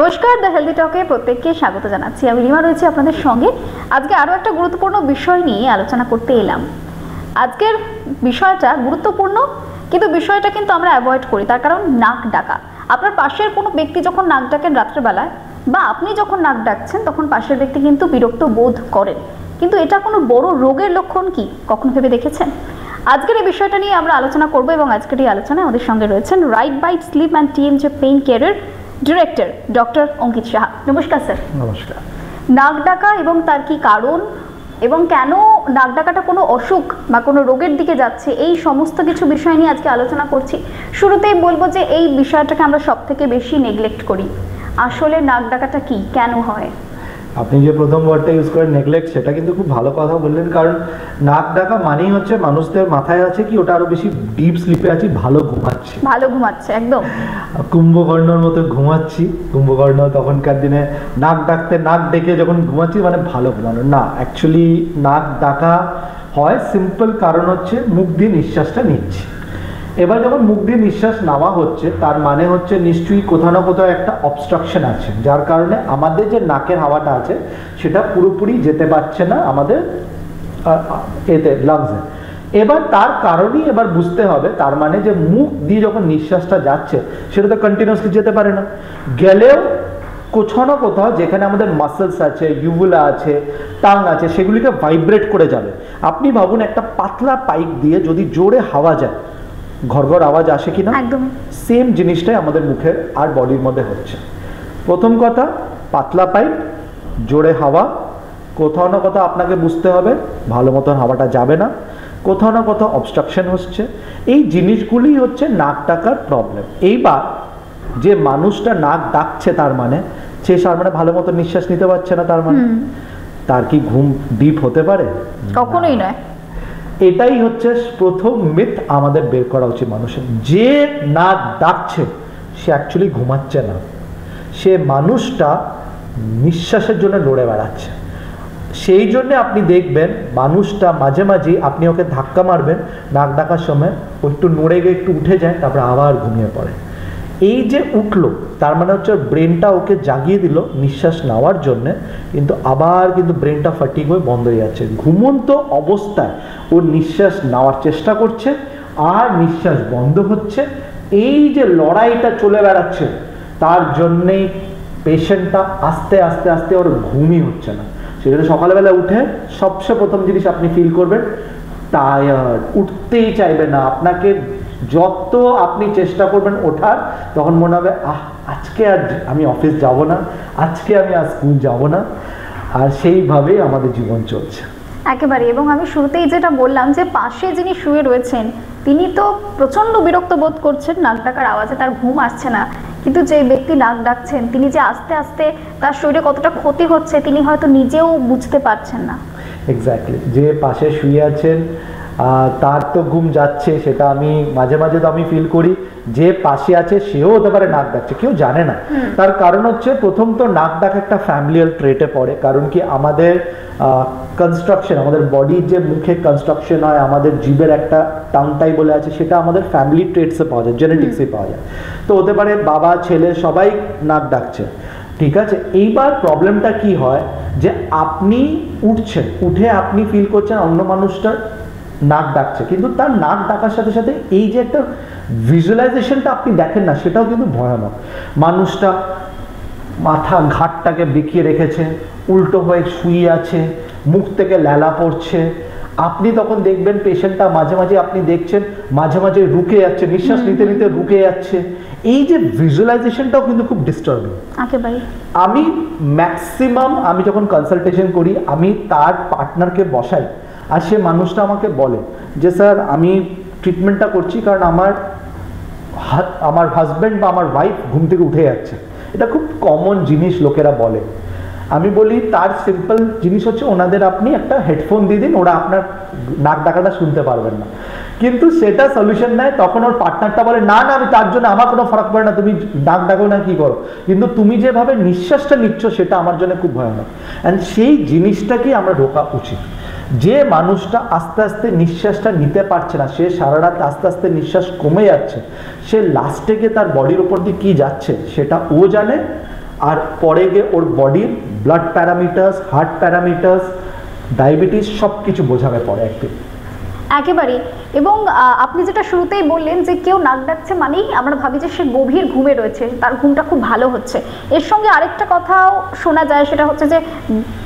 নমস্কার, the healthy টকে প্রত্যেককে স্বাগত জানাচ্ছি। আমি রিমা রয়েছি আপনাদের সঙ্গে। আজকে আরও একটা গুরুত্বপূর্ণ বিষয় নিয়ে আলোচনা করতে এলাম। আজকের বিষয়টা গুরুত্বপূর্ণ, কিন্তু বিষয়টা কিন্তু আমরা অ্যাভয়েড করি। তার কারণ নাক ডাকা। আপনার পাশের কোনো ব্যক্তি যখন নাক ডাকেন রাত্রেবেলায়, বা আপনি যখন নাক ডাকছেন, তখন পাশের ব্যক্তি কিন্তু বিরক্ত বোধ করেন। কিন্তু এটা কোনো বড় রোগের লক্ষণ কি কখনো ভেবে দেখেছেন? আজকের এই বিষয়টা নিয়ে আমরা আলোচনা করব, এবং আজকের এই আলোচনায় আমাদের সঙ্গে রয়েছেন right bite sleep and TMJ pain কেয়ারের ডিরেক্টর ডক্টর অঙ্কিত সাহা। নমস্কার স্যার। নমস্কার। নাক ডাকা এবং তার কি কারণ, এবং কেন নাক ডাকাটা কোনো অসুখ বা কোনো রোগের দিকে যাচ্ছে, এই সমস্ত কিছু বিষয় নিয়ে আজকে আলোচনা করছি। শুরুতেই বলবো যে এই বিষয়টাকে আমরা সব থেকে বেশি নেগলেক্ট করি। আসলে নাক ডাকাটা কি, কেন হয়? আপনি যে প্রথম ওয়ার্ডটা ইউজ করেন নেগলেক্ট, সেটা কিন্তু খুব ভালো কথা বললেন। কারণ নাক ডাকা মানেই হচ্ছে মানুষদের মাথায় আছে কি ওটা আরো বেশি ডিপ স্লিপে আছি, ভালো ঘুমাচ্ছে একদম কুম্ভকর্ণর মতো ঘুমাচ্ছি। কুম্ভকর্ণ তখনকার দিনে নাক ডাকতে, নাক ডেকে যখন ঘুমাচ্ছি মানে ভালো ঘুমানো না। অ্যাকচুয়ালি নাক ডাকা হয় সিম্পল কারণ হচ্ছে মুখ দিয়ে নিঃশ্বাসটা নিচ্ছি। এবার যখন মুখ দিয়ে নিঃশ্বাস নেওয়া হচ্ছে, তার মানে হচ্ছে নিশ্চয়ই কোথাও না কোথাও একটা অবস্ট্রাকশন আছে, যার কারণে আমাদের যে নাকের হাওয়াটা আছে সেটা পুরোপুরি যেতে পারছে না আমাদের এতে লাংসে। এবার তার কারণেই এবার বুঝতে হবে, তার মানে যে মুখ দিয়ে যখন নিঃশ্বাসটা যাচ্ছে সেটা তো কন্টিনিউয়াসলি যেতে পারে না। গেলেও কোথাও না কোথাও যেখানে আমাদের মাসেলস আছে, ইউভুলা আছে, টাং আছে, সেগুলিকে ভাইব্রেট করে যাবে। আপনি ভাবুন একটা পাতলা পাইপ দিয়ে যদি জোরে হাওয়া যায়, ঘরঘর আওয়াজ আসে কিনা? একদম সেম জিনিসটাই আমাদের মুখের আর বডির মধ্যে হচ্ছে। প্রথম কথা, পাতলা পাইপ, জোরে হাওয়া, কোথাও না কোথাও আপনাকে বুঝতে হবে ভালো মতন হাওয়াটা যাবে না, কোথাও না কোথাও অবস্ট্রাকশন হচ্ছে। এই জিনিসগুলি হচ্ছে নাক ডাকার প্রবলেম। এইবার যে মানুষটা নাক ডাকছে তার মানে সে ভালো মতো নিঃশ্বাস নিতে পারছে না, তার মানে তার কি ঘুম ডিপ হতে পারে? কখনোই নয়। এটাই হচ্ছে প্রথম মিথ আমাদের বের করা উচিত মানুষের। যে নাক ডাকছে সে অ্যাকচুয়ালি ঘুমাচ্ছে না, সে মানুষটা নিঃশ্বাসের জন্য লড়ে বেড়াচ্ছে। সেই জন্য আপনি দেখবেন মানুষটা মাঝে মাঝে আপনি ওকে ধাক্কা মারবেন, নাক ডাকার সময় ও একটু নড়ে গিয়ে একটু উঠে যায়, তারপরে আবার ঘুমিয়ে পড়ে। এই যে উঠলো তার মানে হচ্ছে ব্রেনটা ওকে জাগিয়ে দিল নিঃশ্বাস নেওয়ার জন্য, কিন্তু আবার কিন্তু ব্রেনটা ফাটিক হয়ে বন্ধ হয়ে যাচ্ছে। ঘুমন্ত অবস্থায় ও নিঃশ্বাস নেওয়ার চেষ্টা করছে আর নিঃশ্বাস বন্ধ হচ্ছে। এই যে লড়াইটা চলে বেড়াচ্ছে, তার জন্যেই পেশেন্টটা আস্তে আস্তে আস্তে ওর ঘুমই হচ্ছে না। সেজন্য সকালবেলা উঠে সবচেয়ে প্রথম জিনিস আপনি ফিল করবেন টায়ার্ড, উঠতেই চাইবে না আপনাকে। যত আপনি চেষ্টা করবেন ওঠার, তখন মনে হবে আজকে আর আমি অফিস যাব না, আজকে আমি আর স্কুল যাব না। আর সেইভাবেই আমাদের জীবন চলছে একেবারে। এবং আমি শুরুতেই যেটা বললাম যে পাশে যিনি শুয়ে রয়েছেন তিনি তো প্রচণ্ড বিরক্ত বোধ করছেন নাক ডাকার আওয়াজে, তার ঘুম আসছে না। কিন্তু যে ব্যক্তি নাক ডাকছেন তিনি যে আস্তে আস্তে তার শরীরে কতটা ক্ষতি হচ্ছে তিনি হয়তো নিজেও বুঝতে পারছেন না। এক্স্যাক্টলি। যে পাশে শুয়ে আছেন তার তো ঘুম যাচ্ছে, সেটা আমি মাঝে মাঝে তো আমি ফিল করি। যে পাশে আছে সেও হতে পারে নাক ডাকছে, কেউ জানে না। তার কারণ হচ্ছে প্রথম তো নাক ডাক একটা ফ্যামিলিয়াল ট্রেটে পড়ে। কারণ কি আমাদের কনস্ট্রাকশন, আমাদের বডির যে মুখে কনস্ট্রাকশন হয়, আমাদের জীবের একটা টাংটাই বলে আছে, সেটা আমাদের ফ্যামিলি ট্রেটসে পাওয়া যায়, জেনেটিক্সে পাওয়া যায়। তো হতে পারে বাবা ছেলে সবাই নাক ডাকছে, ঠিক আছে। এইবার প্রবলেমটা কি হয় যে আপনি উঠছেন, উঠে আপনি ফিল করছেন অন্য মানুষটার নাক ডাকছে, কিন্তু তার নাক ডাকার সাথে সাথে এই যে একটা ভিজুয়ালাইজেশনটা আপনি দেখেন না, সেটাও কিন্তু ভয়ানক। মানুষটা মাথা ঘাটটাকে বেঁকিয়ে রেখেছে, উল্টো হয়ে শুয়ে আছে, মুখ থেকে ল্যালা পড়ছে। আপনি তখন দেখবেন পেশেন্টটা মাঝে মাঝে আপনি দেখছেন মাঝে মাঝে রুকে যাচ্ছে, নিঃশ্বাস নিতে নিতে রুকে যাচ্ছে। এই যে ভিজুয়ালাইজেশনটাও কিন্তু খুব ডিস্টার্বিং। আমি ম্যাক্সিমাম আমি যখন কনসালটেশন করি আমি তার পার্টনারকে বসাই, আর সে মানুষটা আমাকে বলে যে স্যার আমি ট্রিটমেন্টটা করছি কারণ আমার হাজব্যান্ড বা আমার ওয়াইফ ঘুম থেকে উঠে যাচ্ছে। এটা খুব কমন জিনিস লোকেরা বলে। আমি বলি তার সিম্পল জিনিস হচ্ছে ওনাদের আপনি একটা হেডফোন দিয়ে দিন, ওরা আপনার নাক ডাকাটা শুনতে পারবেন না। কিন্তু সেটা সলিউশন নেয়। তখন ওর পার্টনারটা বলে না না আমি তার জন্য আমার কোনো ফারাক পড়ে না, তুমি নাক ডাকো না কি করো, কিন্তু তুমি যেভাবে নিঃশ্বাসটা নিচ্ছ সেটা আমার জন্য খুব ভয়ানক। অ্যান্ড সেই জিনিসটাকেই আমরা ঢোকা উচিত। যে মানুষটা আস্তে আস্তে নিঃশ্বাসটা নিতে পারছে না, সে সারা রাত আস্তে আস্তে নিঃশ্বাস কমে যাচ্ছে, সে লাস্টে গিয়ে তার বডির উপর দিয়ে কী যাচ্ছে সেটা ও জানে, আর পরে গিয়ে ওর বডির blood parameters, heart parameters, diabetes সব কিছু বোঝাবে পরে একদিন। একেবারে। এবং আপনি যেটা শুরুতেই বললেন যে কেউ নাক ডাকছে মানেই আমরা ভাবি যে সে গভীর ঘুমে রয়েছে, তার ঘুমটা খুব ভালো হচ্ছে। এর সঙ্গে আরেকটা কথাও শোনা যায়, সেটা হচ্ছে যে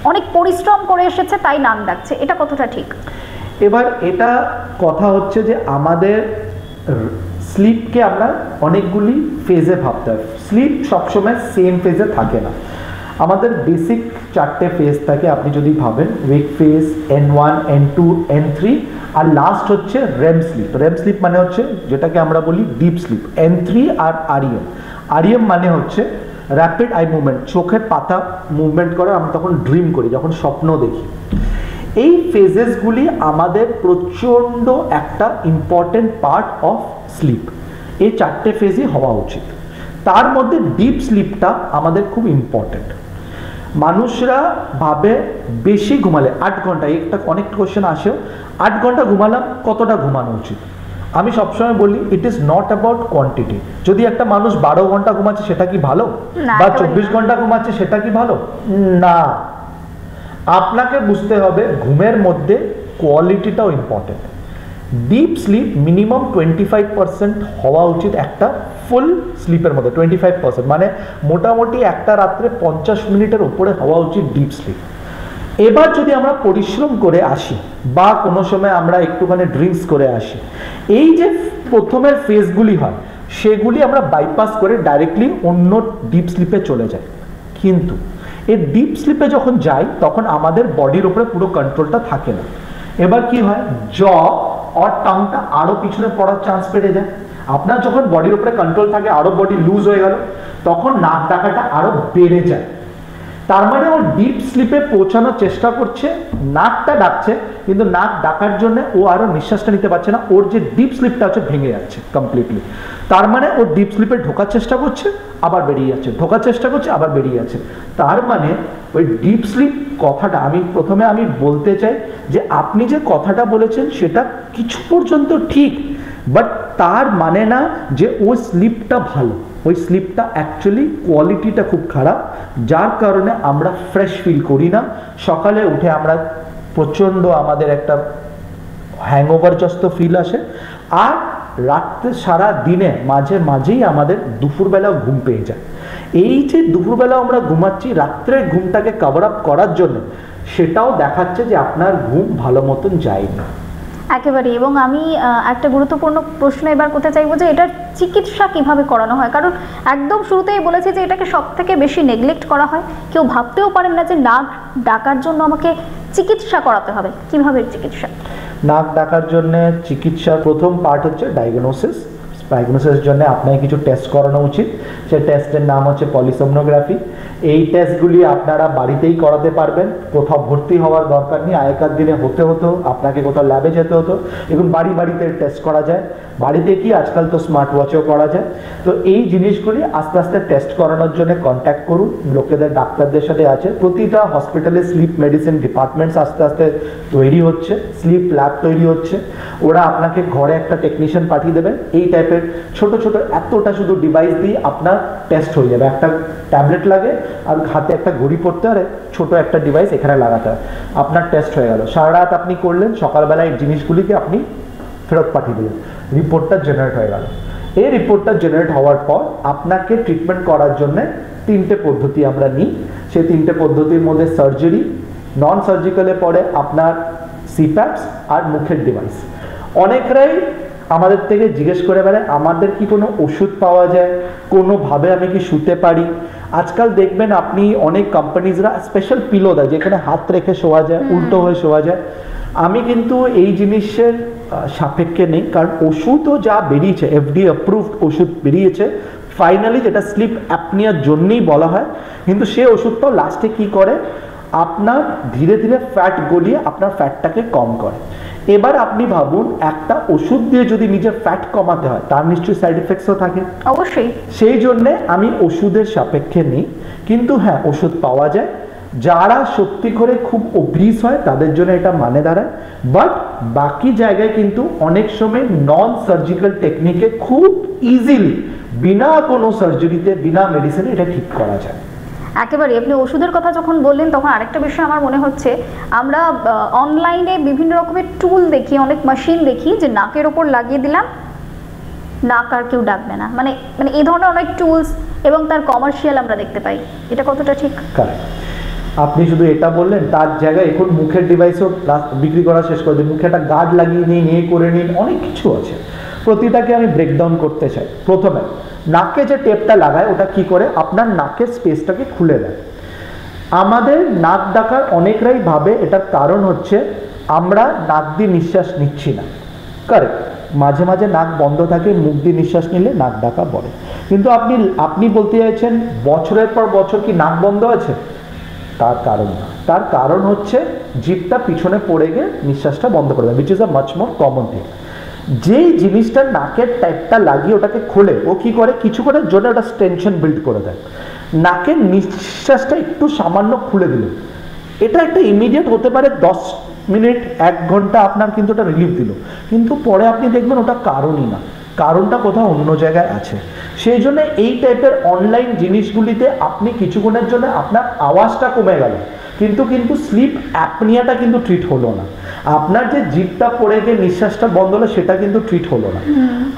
অনেক পরিশ্রম করে এসেছে তাই নাক ডাকছে, এটা কতটা ঠিক? এবার এটা কথা হচ্ছে যে আমাদের স্লিপকে আমরা অনেকগুলি ফেজে ভাবতে হয়। স্লিপ সবসময় সেম ফেজে থাকে না, আমাদের বেসিক 4টে ফেজ থাকে। আপনি যদি ভাবেন ওয়েক ফেজ, N1, N2, N3, আর লাস্ট হচ্ছে REM স্লিপ। REM স্লিপ মানে হচ্ছে যেটাকে আমরা বলি ডিপ স্লিপ। N3 আর REM। REM মানে হচ্ছে র্যাপিড আই মুভমেন্ট, চোখের পাতা মুভমেন্ট করে, আমরা তখন ড্রিম করি, যখন স্বপ্ন দেখি। এই ফেজেসগুলি আমাদের প্রচণ্ড একটা ইম্পর্টেন্ট পার্ট অফ স্লিপ। এই 4টে ফেজই হওয়া উচিত। তার মধ্যে ডিপ স্লিপটা আমাদের খুব ইম্পর্টেন্ট। মানুষরা ভাবে বেশি ঘুমালে 8 ঘন্টা, একটা অনেক কোশ্চেন আসেও 8 ঘন্টা ঘুমালাম, কতটা ঘুমানো উচিত? আমি সবসময় বলি it is not about quantity. যদি একটা মানুষ 12 ঘন্টা ঘুমাচ্ছে সেটা কি ভালো, বা 24 ঘন্টা ঘুমাচ্ছে সেটা কি ভালো? না, আপনাকে বুঝতে হবে ঘুমের মধ্যে কোয়ালিটিটাও ইম্পর্টেন্ট। ডিপ স্লিপ মিনিমাম 25% হওয়া উচিত একটা ফুল স্লিপের মধ্যে। 25% মানে মোটামুটি একটা রাত্রে 50 মিনিটের উপরে হওয়া উচিত ডিপ স্লিপ। এবার যদি আমরা পরিশ্রম করে আসি বা কোনো সময় আমরা একটুখানি ড্রিঙ্কস করে আসি, এই যে প্রথমের ফেজগুলি হয় সেগুলি আমরা বাইপাস করে ডাইরেক্টলি অন্য ডিপ স্লিপে চলে যাই। কিন্তু এই ডিপ স্লিপে যখন যাই তখন আমাদের বডির উপরে পুরো কন্ট্রোলটা থাকে না। এবার কি হয়, জ আর টাংটা আরো পিছনে পড়ার চান্স বেড়ে যায়। আপনার যখন বডির উপরে কন্ট্রোল থাকে, আরো বডি লুজ হয়ে গেল, তখন নাক ডাকাটা আরো বেড়ে যায়। তার মানে ও ডিপ স্লিপে পৌঁছানোর চেষ্টা করছে, নাকটা ডাকছে, কিন্তু নাক ডাকার জন্য ও আরো নিঃশ্বাসটা নিতে পারছে না, ওর যে ডিপ স্লিপটা হচ্ছে ভেঙে যাচ্ছে কমপ্লিটলি। তার মানে ও ডিপ স্লিপে ঢোকার চেষ্টা করছে, আবার বেরিয়ে যাচ্ছে, ঢোকার চেষ্টা করছে, আবার বেরিয়ে যাচ্ছে। তার মানে ওই ডিপ স্লিপ কথাটা প্রথমে আমি বলতে চাই যে আপনি যে কথাটা বলেছেন সেটা কিছু পর্যন্ত ঠিক, বাট তার মানে না যে ওই স্লিপটা ভালো। ওই স্লিপটা অ্যাকচুয়ালি কোয়ালিটিটা খুব খারাপ, যার কারণে আমরা ফ্রেশ ফিল করি না। সকালে উঠে আমরা প্রচণ্ড আমাদের একটা হ্যাংওভারজস্ত ফিল আসে, আর রাত্রে সারা দিনে মাঝে মাঝেই আমাদের দুপুরবেলাও ঘুম পেয়ে যায়। এই যে দুপুরবেলা আমরা ঘুমাচ্ছি রাত্রের ঘুমটাকে কভার আপ করার জন্য, সেটাও দেখাচ্ছে যে আপনার ঘুম ভালো মতন যায়নি। একেবারে। এবং আমি একটা গুরুত্বপূর্ণ প্রশ্ন এবার করতে চাইবো যে এটার চিকিৎসা কিভাবে করানো হয়, কারণ একদম শুরুতেই বলেছি যে এটাকে সব থেকে বেশি নেগলেক্ট করা হয়। কেউ ভাবতেও পারেন না যে নাক ডাকার জন্য আমাকে চিকিৎসা করাতে হবে। কিভাবে চিকিৎসা? নাক ডাকার জন্য চিকিৎসার প্রথম পার্ট হচ্ছে ডায়াগনোসিস। ডায়াগনোসিসের জন্য আপনাকে কিছু টেস্ট করানো উচিত। সেই টেস্টের নাম হচ্ছে পলিসোমনোগ্রাফি। এই টেস্টগুলি আপনারা বাড়িতেই করাতে পারবেন, কোথাও ভর্তি হওয়ার দরকার নেই। আগেকার দিনে হতো আপনাকে কোথাও ল্যাবে যেতে হতো, এখন বাড়িতে টেস্ট করা যায়। বাড়িতে কি আজকাল তো স্মার্ট ওয়াচও করা যায়। তো এই জিনিসগুলি আস্তে আস্তে টেস্ট করানোর জন্য কন্ট্যাক্ট করুন লোকেদের, ডাক্তারদের সাথে আছে। প্রতিটা হসপিটালে স্লিপ মেডিসিন ডিপার্টমেন্টস আস্তে আস্তে তৈরি হচ্ছে, স্লিপ ল্যাব তৈরি হচ্ছে। ওরা আপনাকে ঘরে একটা টেকনিশিয়ান পাঠিয়ে দেবেন, এই টাইপের ছোট এতটা শুধু ডিভাইস দিয়ে আপনার টেস্ট হয়ে যাবে। একটা ট্যাবলেট লাগে আর হাতে একটা ঘড়ি পড়তে হয়, ছোট একটা ডিভাইস এখানে লাগাতে হয়, আপনার টেস্ট হয়ে গেল। সারা রাত আপনি করলেন, সকালবেলা এই জিনিসগুলিকে আপনি ফেরত পাঠিয়ে দিলেন, রিপোর্টটা জেনারেট হয়ে গেল। এই রিপোর্টটা জেনারেট হওয়ার পর আপনাকে ট্রিটমেন্ট করার জন্য 3টে পদ্ধতি আমরা নিই। সেই 3টে পদ্ধতির মধ্যে সার্জারি, নন সার্জিক্যালে পড়ে আপনার সিপ্যাপস আর মুখের ডিভাইস। অনেকরাই আমাদের থেকে জিজ্ঞেস করে বেড়ায় আমাদের কি কোনো ওষুধ পাওয়া যায়, কোনোভাবে আমি কি শুতে পারি। আজকাল দেখবেন আপনি অনেক কোম্পানিজরা স্পেশাল পিলো দেয় যেখানে হাত রেখে শোয়া যায়, উল্টো হয়ে শোয়া যায়। আমি কিন্তু এই জিনিসের সাপেক্ষে নেই, কারণ ওষুধও যা বেরিয়েছে, FDA অ্যাপ্রুভড ওষুধ বেরিয়েছে ফাইনালি, যেটা স্লিপ অ্যাপনিয়ার জন্যই বলা হয়। কিন্তু সে ওষুধটাও লাস্টে কি করে, আপনার ধীরে ধীরে ফ্যাট গলিয়ে আপনার ফ্যাটটাকে কম করে। এবার আপনি ভাবুন একটা ওষুধ দিয়ে যদি নিজের ফ্যাট কমাতে হয় তার নিশ্চয়ই সাইড এফেক্টসও থাকে। অবশ্যই। সেই জন্যে আমি ওষুধের সাপেক্ষে নেই, কিন্তু হ্যাঁ ওষুধ পাওয়া যায়। যারা সত্যি করে খুব অভ্যাস হয় তাদের জন্য এটা মানে দাঁড়ায়, বাট বাকি জায়গায় কিন্তু অনেক সময় নন সার্জিক্যাল টেকনিকে খুব ইজিলি বিনা কোনো সার্জারিতে, বিনা মেডিসিনে এটা ঠিক করা যায়। একেবারে আপনি ওষুধের কথা যখন বললেন তখন আরেকটা বিষয় আমার মনে হচ্ছে, আমরা অনলাইনে বিভিন্ন রকমের টুল দেখি, অনেক মেশিন দেখি যে নাকের ওপর লাগিয়ে দিলাম নাক আর কেউ ডাকবে না, মানে মানে এই ধরনের অনেক টুলস এবং তার কমার্শিয়াল আমরা দেখতে পাই, এটা কতটা ঠিক? কারেক্ট। আপনি শুধু এটা বললেন, তার জায়গায় এখন মুখের ডিভাইসও বিক্রি করা শেষ করে দিন, মুখে একটা গার্ড লাগিয়ে নিন, করে নিন, অনেক কিছু আছে। প্রতিটাকে আমি ব্রেকডাউন করতে চাই। প্রথমে নাকে যে টেপটা লাগায় ওটা কি করে, আপনার নাকের স্পেসটাকে খুলে দেয়। আমাদের নাক ডাকার অনেকরাই ভাবে এটার কারণ হচ্ছে আমরা নাক দিয়ে নিঃশ্বাস নিচ্ছি না। কারেক্ট, মাঝে মাঝে নাক বন্ধ থাকে, মুখ দিয়ে নিঃশ্বাস নিলে নাক ডাকা বলে। কিন্তু আপনি বলতে চাইছেন বছরের পর বছর কি নাক বন্ধ আছে? তার কারণ না, তার কারণ হচ্ছে জিভটা পিছনে পড়ে গিয়ে নিঃশ্বাসটা বন্ধ করে দেয়, which is a much more common thing. যেই জিনিসটা নাকের টাইপটা লাগিয়ে ওটাকে খোলে, ও কি করে কিছুক্ষণের জন্য ওটা টেনশন বিল্ড করে দেয়, নাকের নিঃশ্বাসটা একটু সামান্য খুলে দিল, এটা একটা ইমিডিয়েট হতে পারে 10 মিনিট 1 ঘন্টা আপনার কিন্তু ওটা রিলিফ দিল, কিন্তু পরে আপনি দেখবেন ওটা কারণই না, কারণটা কোথাও অন্য জায়গায় আছে। সেই জন্য এই টাইপের অনলাইন জিনিসগুলিতে আপনি কিছুক্ষণের জন্য আপনার আওয়াজটা কমে গেল, কিন্তু স্লিপ অ্যাপনিয়াটা কিন্তু ট্রিট হলো না। আপনার যে জিভটা পড়ে গিয়ে নিঃশ্বাসটা বন্ধ হলো সেটা কিন্তু ট্রিট হলো না।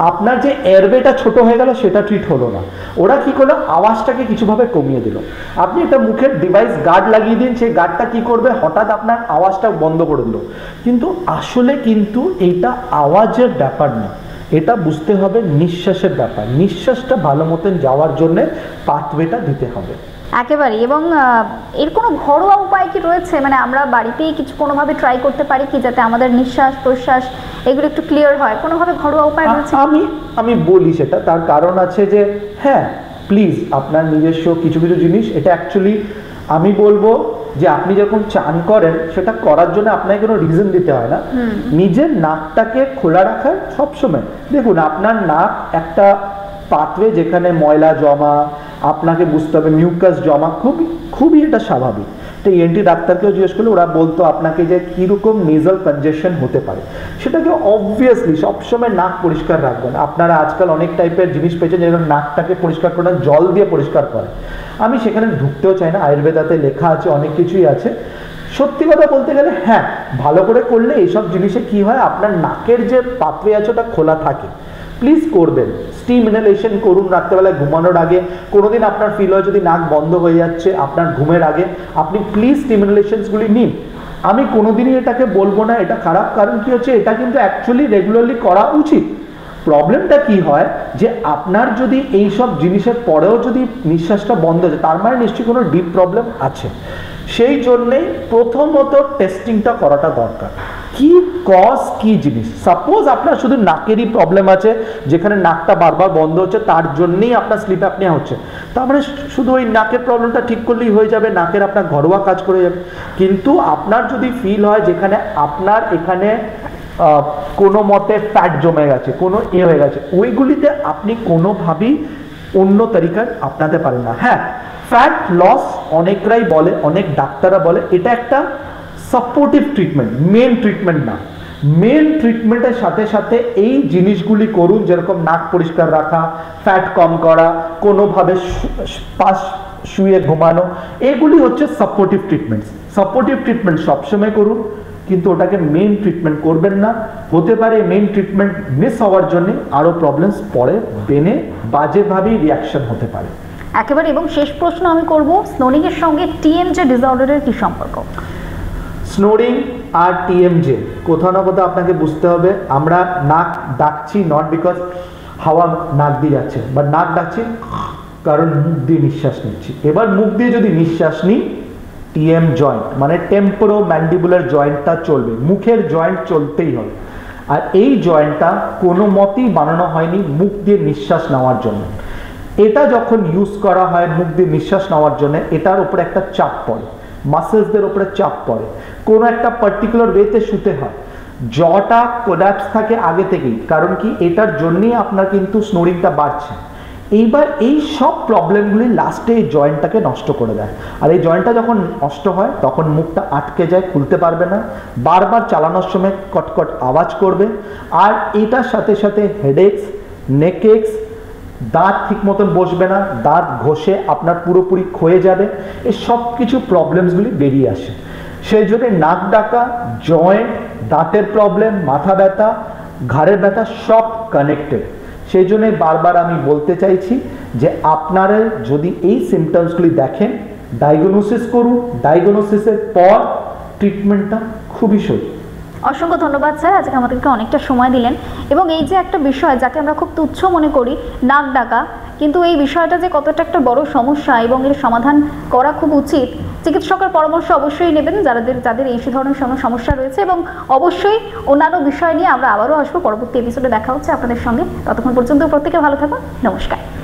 আপনার যে এয়ারওয়েটা ছোট হয়ে গেল সেটা ট্রিট হলো না। ওরা কি করলো, আওয়াজটাকে কিছুভাবে কমিয়ে দিল। আপনি একটা মুখের ডিভাইস গার্ড লাগিয়ে দিন, সেই গার্ডটা কি করবে, হঠাৎ আপনার আওয়াজটা বন্ধ করে দিল। কিন্তু আসলে কিন্তু এইটা আওয়াজের ব্যাপার না, এটা বুঝতে হবে নিঃশ্বাসের ব্যাপার। নিঃশ্বাসটা ভালো মতন যাওয়ার জন্য পাথওয়েটা দিতে হবে একেবারে। এবং এর কোনো ঘরোয়া উপায় কি রয়েছে, মানে আমরা বাড়িতেই কিছু কোনোভাবে ট্রাই করতে পারি কি যাতে আমাদের নিঃশ্বাস প্রশ্বাস এগুলো একটু ক্লিয়ার হয়, কোনোভাবে ঘরোয়া উপায় রয়েছে? আমি বলি সেটা, তার কারণ আছে যে হ্যাঁ প্লিজ আপনার নিজস্ব কিছু জিনিস, এটা অ্যাকচুয়ালি আমি বলবো যে আপনি যখন চান করেন সেটা করার জন্য আপনাকে কোনো রিজন দিতে হয় না, নিজের নাকটাকে খোলা রাখার সবসময়। দেখুন আপনার নাক একটা পাথওয়ে, যেখানে ময়লা জমা, আপনাকে বুঝতে হবে মিউকাস জমা, খুবই এটা স্বাভাবিক। তো ENT ডাক্তারকেও জিজ্ঞেস করলে ওরা বলতো আপনাকে যে কীরকম নেজাল কনজেশন হতে পারে, সেটাকে অবভিয়াসলি সবসময় নাক পরিষ্কার রাখবেন। আপনারা আজকাল অনেক টাইপের জিনিস পেয়েছেন যেরকম নাকটাকে পরিষ্কার করে জল দিয়ে পরিষ্কার করে, আমি সেখানে ঢুকতেও চাই না, আয়ুর্বেদাতে লেখা আছে, অনেক কিছুই আছে। সত্যি কথা বলতে গেলে হ্যাঁ ভালো করে করলে এইসব জিনিসে কি হয়, আপনার নাকের যে পাথওয়ে আছে ওটা খোলা থাকে। প্লিজ করবেন, স্টিম ইনহেলেশন করুন রাত্রেবেলায় ঘুমানোর আগে। কোনোদিন আপনার ফিল হয় যদি নাক বন্ধ হয়ে যাচ্ছে আপনার ঘুমের আগে, আপনি প্লিজ স্টিম ইনহেলেশনসগুলি নিন। আমি কোনোদিনই এটাকে বলবো না এটা খারাপ, কারণ কি হচ্ছে এটা কিন্তু অ্যাকচুয়ালি রেগুলারলি করা উচিত। প্রবলেমটা কি হয় যে আপনার যদি এই সব জিনিসের পরেও যদি নিঃশ্বাসটা বন্ধ হয়ে যায়, তার মানে নিশ্চয়ই কোনো ডিপ প্রবলেম আছে। সেই জন্যেই প্রথমত টেস্টিংটা করাটা দরকার, কি কজ কি জিনিস। সাপোজ আপনার শুধু নাকেরই প্রবলেম আছে, যেখানে নাকটা বারবার বন্ধ হচ্ছে, তার জন্যই আপনার স্লিপ অ্যাপনিয়া হচ্ছে, তার মানে শুধু ওই নাকের প্রবলেমটা ঠিক করলেই হয়ে যাবে, নাকের আপনার ঘরোয়া কাজ করে যাবে। কিন্তু আপনার যদি ফিল হয় যেখানে আপনার এখানে কোনো মতে ফ্যাট জমে গেছে, কোনো হয়ে গেছে, ওইগুলিতে আপনি কোনোভাবেই অন্য তরিকার আপনাতে পারেন না। হ্যাঁ ফ্যাট লস অনেকরাই বলে, অনেক ডাক্তাররা বলে এটা একটা সাপোর্টিভ ট্রিটমেন্ট, মেন ট্রিটমেন্ট না। মেন ট্রিটমেন্টের সাথে সাথে এই জিনিসগুলি করুন, যেরকম নাক পরিষ্কার রাখা, ফ্যাট কম করা, কোনোভাবে পাশ শুয়ে ঘুমানো, এগুলি হচ্ছে সাপোর্টিভ ট্রিটমেন্ট। সাপোর্টিভ ট্রিটমেন্ট সবসময় করুন, কিন্তু ওটাকে মেন ট্রিটমেন্ট করবেন না। হতে পারে মেন ট্রিটমেন্ট মিস হওয়ার জন্য আরও প্রবলেমস পরে বেনে বাজেভাবেই রিয়াকশন হতে পারে। একেবারে। এবং শেষ প্রশ্ন আমি করব, স্নোরিং এর সঙ্গে TMJ ডিসঅর্ডারের কি সম্পর্ক? স্নোরিং আর TMJ কোথাও না কোথাও আপনাকে বুঝতে হবে, আমরা নাক ডাকছি নট বিকজ হাওয়া নাক দিয়ে যাচ্ছে, বাট নাক ডাকছি কারণ মুখ দিয়ে নিঃশ্বাস নিচ্ছি। এবার মুখ দিয়ে যদি নিঃশ্বাস নিই, TM জয়েন্ট মানে টেম্পোরো ম্যান্ডিবুলার জয়েন্টটা চলবে, মুখের জয়েন্ট চলতেই হবে। আর এই জয়েন্টটা কোনো মতেই বানানো হয়নি মুখ দিয়ে নিঃশ্বাস নেওয়ার জন্য। এটা যখন ইউজ করা হয় মুখ দিয়ে নিঃশ্বাস নেওয়ার জন্য, এটার উপরে একটা চাপ পড়ে, মাসেলসদের উপরে চাপ পড়ে, কোনো একটা পার্টিকুলার ওয়েতে শুতে হয়, জটা কোল্যাপস থাকে আগে থেকেই, কারণ কি এটার জন্যই আপনার কিন্তু স্নোরিংটা বাড়ছে। এইবার এই সব প্রবলেমগুলি লাস্টে এই জয়েন্টটাকে নষ্ট করে দেয়। আর এই জয়েন্টটা যখন নষ্ট হয় তখন মুখটা আটকে যায়, খুলতে পারবে না, বারবার চালানোর সময় কটকট আওয়াজ করবে। আর এটার সাথে সাথে হেডেকস, নেকএক্স, দাঁত ঠিক মতন বসবে না, দাঁত ঘষে আপনার পুরোপুরি ক্ষয়ে যাবে, এই সব কিছু প্রবলেমসগুলি বেরিয়ে আসে। সেই জন্য নাক ডাকা, জয়েন্ট, দাঁতের প্রবলেম, মাথা ব্যথা, ঘাড়ের ব্যথা সব কানেক্টেড। সেই জন্যই বারবার আমি বলতে চাইছি যে আপনারা যদি এই সিমটমসগুলি দেখেন, ডায়াগনোসিস করুন, ডায়াগনোসিসের পর ট্রিটমেন্টটা খুবই সহজ। অসংখ্য ধন্যবাদ স্যার, আজকে আমাদেরকে অনেকটা সময় দিলেন। এবং এই যে একটা বিষয় যাকে আমরা খুব তুচ্ছ মনে করি, নাক ডাকা, কিন্তু এই বিষয়টা যে কতটা একটা বড় সমস্যা এবং এর সমাধান করা খুব উচিত, চিকিৎসকের পরামর্শ অবশ্যই নেবেন যাদের এই ধরনের সমস্যা রয়েছে। এবং অবশ্যই অন্যান্য বিষয় নিয়ে আমরা আবারও আসবো, পরবর্তী এপিসোডে দেখা হচ্ছে আপনাদের সঙ্গে। ততক্ষণ পর্যন্ত প্রত্যেকে ভালো থাকুন, নমস্কার।